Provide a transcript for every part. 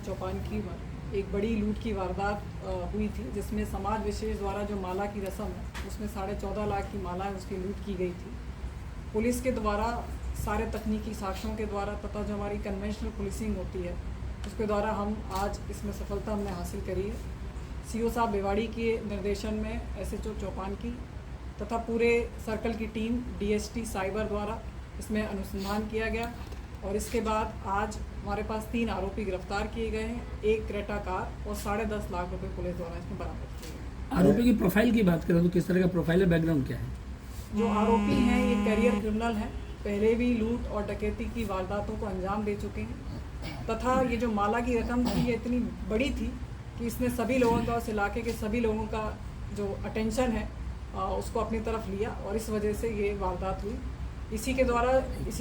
चौपानकी में एक बड़ी लूट की वारदात हुई थी, जिसमें समाज विशेष द्वारा जो माला की रस्म है उसमें 14.5 लाख की माला है उसकी लूट की गई थी। पुलिस के द्वारा सारे तकनीकी साक्ष्यों के द्वारा तथा जो हमारी कन्वेंशनल पुलिसिंग होती है उसके द्वारा हम आज इसमें सफलता हमने हासिल करी है। सीओ साहब भिवाड़ी के निर्देशन में SHO चौपानकी तथा पूरे सर्कल की टीम DST साइबर द्वारा इसमें अनुसंधान किया गया और इसके बाद आज हमारे पास 3 आरोपी गिरफ्तार किए गए हैं, एक क्रेटा कार और 10.5 लाख रुपए पुलिस द्वारा इसमें बरामद किए गए। आरोपी की प्रोफाइल की बात करें तो किस तरह का प्रोफाइल है, बैकग्राउंड क्या है? जो आरोपी हैं ये करियर क्रिमिनल हैं, पहले भी लूट और डकैती की वारदातों को अंजाम दे चुके हैं तथा ये जो माला की रकम थी ये इतनी बड़ी थी कि इसने सभी लोगों का, उस इलाके के सभी लोगों का जो अटेंशन है उसको अपनी तरफ लिया और इस वजह से ये वारदात हुई। इसी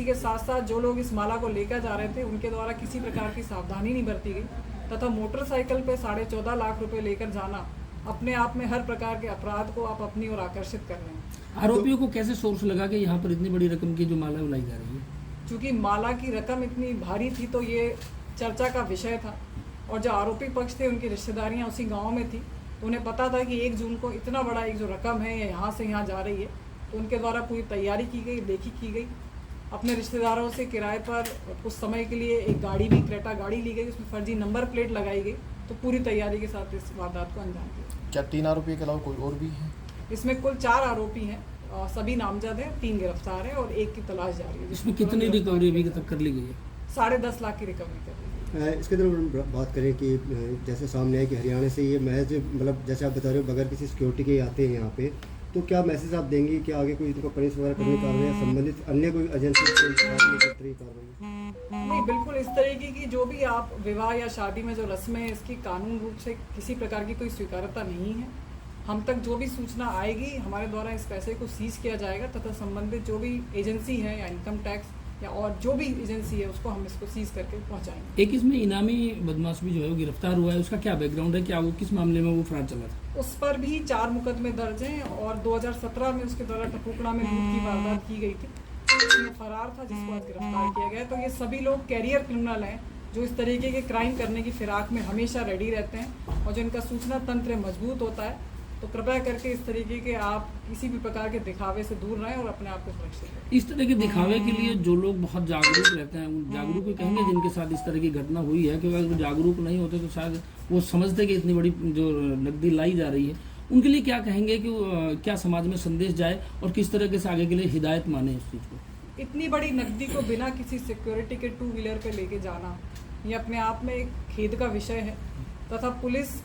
के साथ साथ जो लोग इस माला को लेकर जा रहे थे उनके द्वारा किसी प्रकार की सावधानी नहीं बरती गई तथा मोटरसाइकिल पे 14.5 लाख रुपए लेकर जाना अपने आप में हर प्रकार के अपराध को आप अपनी ओर आकर्षित कर रहे हैं। आरोपियों को कैसे सोर्स लगा कि यहाँ पर इतनी बड़ी रकम की जो माला उलाई जा रही है? चूँकि माला की रकम इतनी भारी थी तो ये चर्चा का विषय था और जो आरोपी पक्ष थे उनकी रिश्तेदारियाँ उसी गाँव में थी तो उन्हें पता था कि 1 जून को इतना बड़ा एक जो रकम है यहाँ से यहाँ जा रही है, तो उनके द्वारा पूरी तैयारी की गई, देखी की गई। अपने रिश्तेदारों से किराए पर कुछ समय के लिए एक गाड़ी भी, क्रेटा गाड़ी ली गई, उसमें फर्जी नंबर प्लेट लगाई गई, तो पूरी तैयारी के साथ इस वारदात को अंजाम दिया। क्या 3 आरोपी के अलावा कोई और भी है? इसमें कुल 4 आरोपी हैं, सभी नामजद हैं, 3 गिरफ्तार हैं और 1 की तलाश जारी है। इसमें कितनी रिकवरी अभी तक कर ली गई है? 10.5 लाख की रिकवरी कर ली। इसके तरफ बात करें कि जैसे सामने है कि हरियाणा से ये महज मतलब जैसे आप बता रहे हो बगैर किसी सिक्योरिटी के आते हैं यहाँ पे, तो क्या मैसेज आप देंगे कि आगे कोई इनको पनिश वगैरह करने का या संबंधित अन्य कोई एजेंसी कार्रवाई? नहीं, बिल्कुल इस तरीके की जो भी आप विवाह या शादी में जो रस्में हैं इसकी कानून रूप से किसी प्रकार की कोई स्वीकार्यता नहीं है। हम तक जो भी सूचना आएगी हमारे द्वारा इस पैसे को सीज किया जाएगा तथा संबंधित जो भी एजेंसी है या इनकम टैक्स या और जो भी एजेंसी है उसको हम इसको सीज करके पहुंचाएंगे। एक इसमें इनामी बदमाश भी जो है वो गिरफ्तार हुआ है, उसका क्या बैकग्राउंड है, क्या वो किस मामले में वो फरार चला था? उस पर भी 4 मुकदमे दर्ज हैं और 2017 में उसके द्वारा टपुकड़ा में लूट की वारदात की गई थी, उसमें फरार था जिसको आज गिरफ्तार किया गया। तो ये सभी लोग कैरियर क्रिमिनल हैं जो इस तरीके के क्राइम करने की फिराक में हमेशा रेडी रहते हैं और जो इनका सूचना तंत्र मजबूत होता है, तो कृपया करके इस तरीके के आप किसी भी प्रकार के दिखावे से दूर रहें और अपने आप को सुरक्षित रखें। इस तरह के दिखावे के लिए जो लोग बहुत जागरूक रहते हैं, उन जागरूक को कहेंगे जिनके साथ इस तरह की घटना हुई है, कि अगर वो जागरूक नहीं होते तो शायद वो समझते कि इतनी बड़ी जो नकदी लाई जा रही है, उनके लिए क्या कहेंगे कि क्या समाज में संदेश जाए और किस तरह से आगे के लिए हिदायत माने इस चीज़ को? इतनी बड़ी नकदी को बिना किसी सिक्योरिटी के 2 व्हीलर पे लेके जाना ये अपने आप में एक खेद का विषय है तथा पुलिस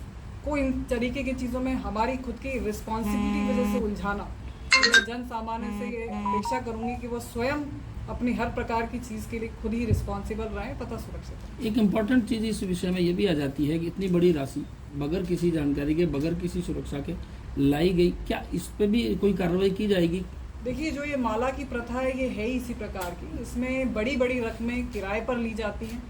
को इन तरीके की चीज़ों में हमारी खुद की रिस्पॉन्सिबिलिटी वजह से उलझाना, तो मैं जन सामान्य से ये अपेक्षा करूंगी कि वो स्वयं अपनी हर प्रकार की चीज़ के लिए खुद ही रिस्पॉन्सिबल रहें तथा सुरक्षित रहें। एक इम्पॉर्टेंट चीज़ इस विषय में ये भी आ जाती है कि इतनी बड़ी राशि बगैर किसी जानकारी के, बगैर किसी सुरक्षा के लाई गई, क्या इस पर भी कोई कार्रवाई की जाएगी? देखिए, जो ये माला की प्रथा है ये है ही इसी प्रकार की, इसमें बड़ी बड़ी रकमें किराए पर ली जाती हैं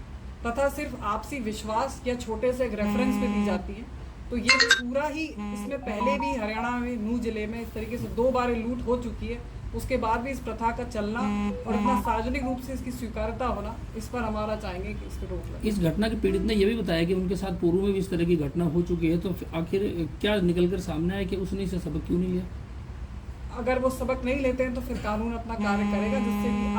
तथा सिर्फ आपसी विश्वास या छोटे से एक रेफरेंस पे दी जाती है। तो ये पूरा ही इसमें पहले भी हरियाणा में नूह जिले में इस तरीके से 2 बार लूट हो चुकी है, उसके बाद भी इस प्रथा का चलना और इतना सार्वजनिक रूप से इसकी स्वीकार्यता होना, इस पर हमारा चाहेंगे कि इस पर रोक लगे। इस घटना के पीड़ित ने यह भी बताया कि उनके साथ पूर्व में भी इस तरह की घटना हो चुकी है, तो आखिर क्या निकलकर सामने आया कि उसने इसे सबक क्यों नहीं लिया? अगर वो सबक नहीं लेते हैं तो फिर कानून अपना कार्य करेगा, जिससे कि